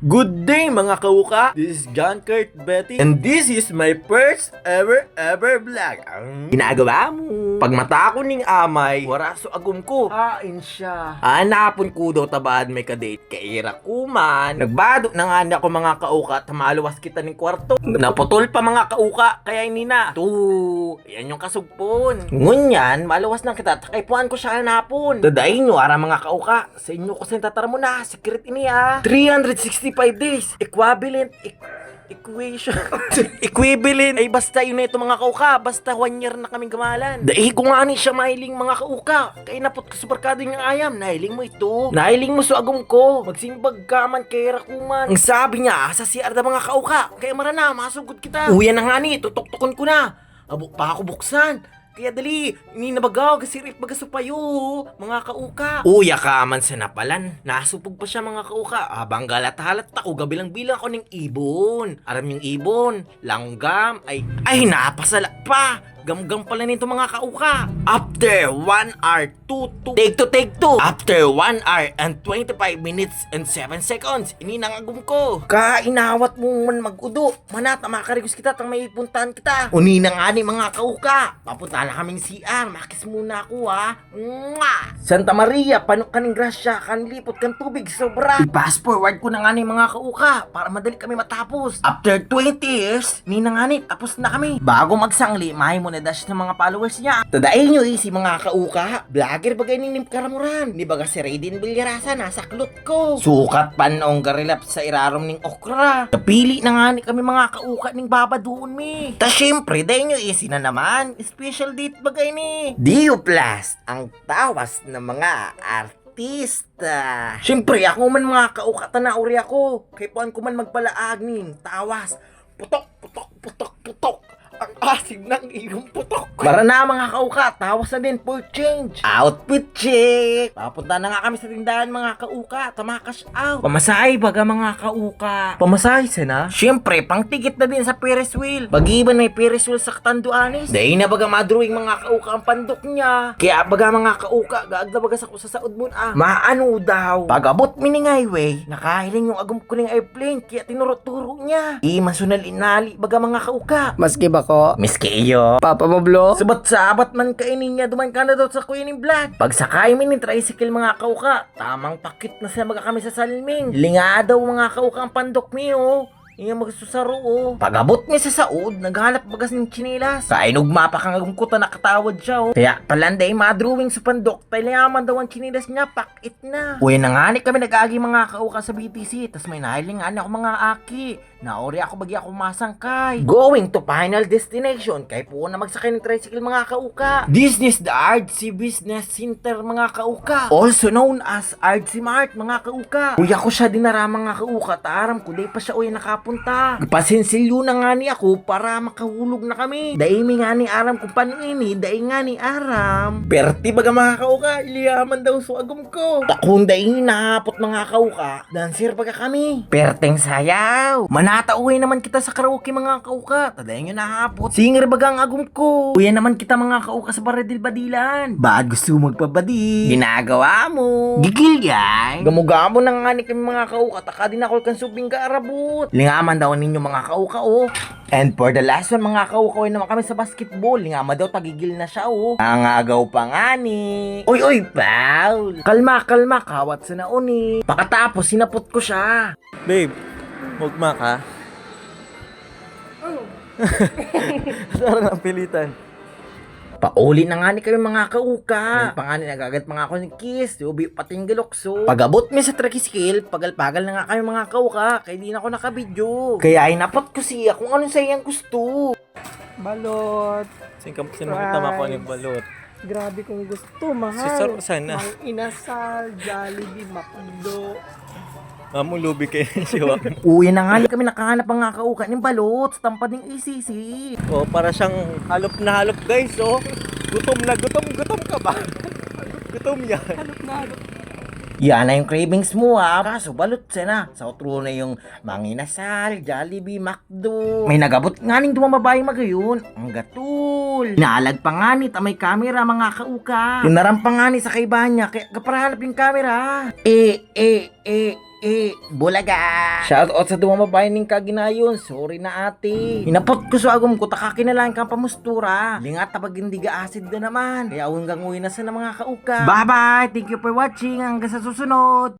Good day mga kauka! This is John Kurt Betty and this is my first ever vlog. Ang ginagawa mo? Pag mata ko ning amay, waraso agum ko. Hain siya. Hanapon ko daw tabad may kadate. Kaira kuman. Nagbado na nga ako mga kauka. Tamaluwas kita ning kwarto. Naputol pa mga kauka. Kaya ini na. Yan yung kasugpon. Ngunyan, maluwas lang kita. Takaypuan ko siya hanapon. Dadayin nyo ara mga kauka. Sa inyo ko sentatara mo na. Secret ini 365 days. Equivalent. Equation. Equivalent. Ay basta yun na ito mga kauka. Basta 1 year na kaming gamalan. Dahil ko nga ni siya mahiling mga kauka. Kaya napot ka sa barkado niyang ayam. Nahiling mo ito. Nahiling mo sa agum ko. Magsimbag ka man kay rakuman. Ang sabi niya sa CR na mga kauka. Kaya marana, masugod kita. Uyan na nga ni. Tutok-tukon ko na. Abo pa ako buksan. Kaya dali, ninabagaw, gasirip bagasupayo, mga kauka. Uya ka man sa napalan, nasupog pa siya mga kauka. Abang galat-halat ako, gabilang-bilang ako ng ibon. Aram yung ibon, langgam, ay napasala pa. Gamgam pala nito mga kauka. After 1 hour, take two. After 1 hour and 25 minutes and 7 seconds, ininangagum ko. Kainawat mo man mag-udo. Manata, makarigos kita, tang may puntahan kita. Uninang ani mga kauka. Papunta na kaming CR, makis muna ako Mwah! Santa Maria, panok kaning grasya, kanlipot kan tubig, sobra. I-pass forward ko na nga ni mga kauka, para madali kami matapos. After 20 years, ninangani, tapos na kami. Bago magsangli, mahay mo na dash ng mga followers niya. Tadayin nyo si mga kauka. Vlogger bagay ning karamuran. Di baga si Raiden Villarasa nasa klot ko. Sukat panong garilap sa irarom ning okra. Napili na nga ni kami mga kauka ning baba doon mi. Ta syempre, dayin nyo na naman. Special date bagay ni Dio Plus, ang tawas ng mga artista. Syempre, ako man mga kauka tanauri ako. Kay puan ko man magpalaag ning tawas. Putok. Ang asim ng iyong putok. Para na mga kauka, tawas na din for change. Outfit check. Papunta na nga kami sa tindahan mga kauka. Tamakas out. Pamasahe baga mga kauka. Pamasahe sana? Siyempre, pang ticket na din sa Ferris wheel. Bagiban may Ferris wheel sa Katanduanes. Dahil na baga madrawing mga kauka ang pandok niya. Kaya baga mga kauka, gaagda baga sa saud mo maano daw. Pagabot mi ning highway, nakahiling yung agum ko ning airplane. Kaya tinuro-turo niya. Masunal inali baga mga kauka. Maski ba ko? Miski iyo. Papa Mablo? Sabat man kainin niya, duman ka na daw sa kuya ng vlog. Pagsakay min ng tricycle mga kauka, tamang pakit na siya baga kami sa salming. Linga daw mga kauka ang pandok niyo. Iya magsusaro Pagabot mi sa saod, naghanap bagas ng chinilas. Kainog mapa kang agumkuta nakatawad siya Kaya palanday madrawing sa pandok, tailayaman daw ang chinilas niya, pakit na. Uy na nga ni kami nag-agi mga kauka sa BTC, tas may nahiling ako mga aki. Naori ako bagi ako masangkay. Going to final destination, kay po na magsakay ng tricycle mga kauka. This is the RC Business Center mga kauka. Also known as RC Mart mga kauka. Kuya ko siya dinara mga kauka, taaram ko day pa siya nakapunta. Pasensilyo na nga ni ako para makahulog na kami. Daimi nga ni aram kung paano ini, dahi nga ni aram. Perti baga mga kauka, iliyaman daw so agum ko. Takong dahi nahapot mga kauka, dancer baga kami. Perteng sayaw. Natauwi naman kita sa karaoke mga kauka. Tadayin nyo nahapot. Singer baga ang agum ko. Uyan naman kita mga kauka sa Baradil Badilan. Baad gusto magpabadi? Ginagawa mo. Gigil yan. Gamugamo na nga ni kami mga kauka. Taka din ako kan subing kaarabot. Lingaman daw ninyo mga kauka And for the last one mga kauka, naman kami sa basketball. Lingaman daw tagigil na siya Nangagaw pa nga ni. Uy, Paul. Kalma. Kawat sa nauni. Pakatapos sinapot ko siya. Babe. Mugma ka? Sarang ang pilitan. Pauli na nga ni kami mga kauka. Pangani nagagat mga ako ng kiss. Ubi pating galokso. Pagabot mi sa tricycle, pagal-pagal na nga kami mga kauka. Kaya di na ako nakabidyo. Kaya ay napot ko siya kung ano sa iyang gusto. Balot. Sino tama ko ng balot? Grabe kong gusto, mahal. Sisar sana. Mang inasal, Jollibee, McDo. Mamulubi kayo siya. Uy na nga ni kami nakahanap mga kauka ng balot sa tampad ng ECC. Para siyang halop na halop guys Gutom ka ba? Gutom yan. Halop na halop. Yan na yung cravings mo Kaso balot siya na. Sa outro na yung manginasal, Jollibee, McDo. May nagabot nga ning dumamabay magayon. Ang gatul. Naalag pa nga ni may camera mga kauka. Yung narampa nga ni sa kaiba niya. Kaya kaparahanap yung camera. Bulaga. Shoutout sa duwang babae ning kaginayon. Sorry na ate. Hinapot ko sa agom ko, takakinalaan kang pamustura. Di nga tabag hindi ga acid na naman. Kaya hanggang uwi na sa mga kauka. Bye bye, thank you for watching. Hanggang sa susunod.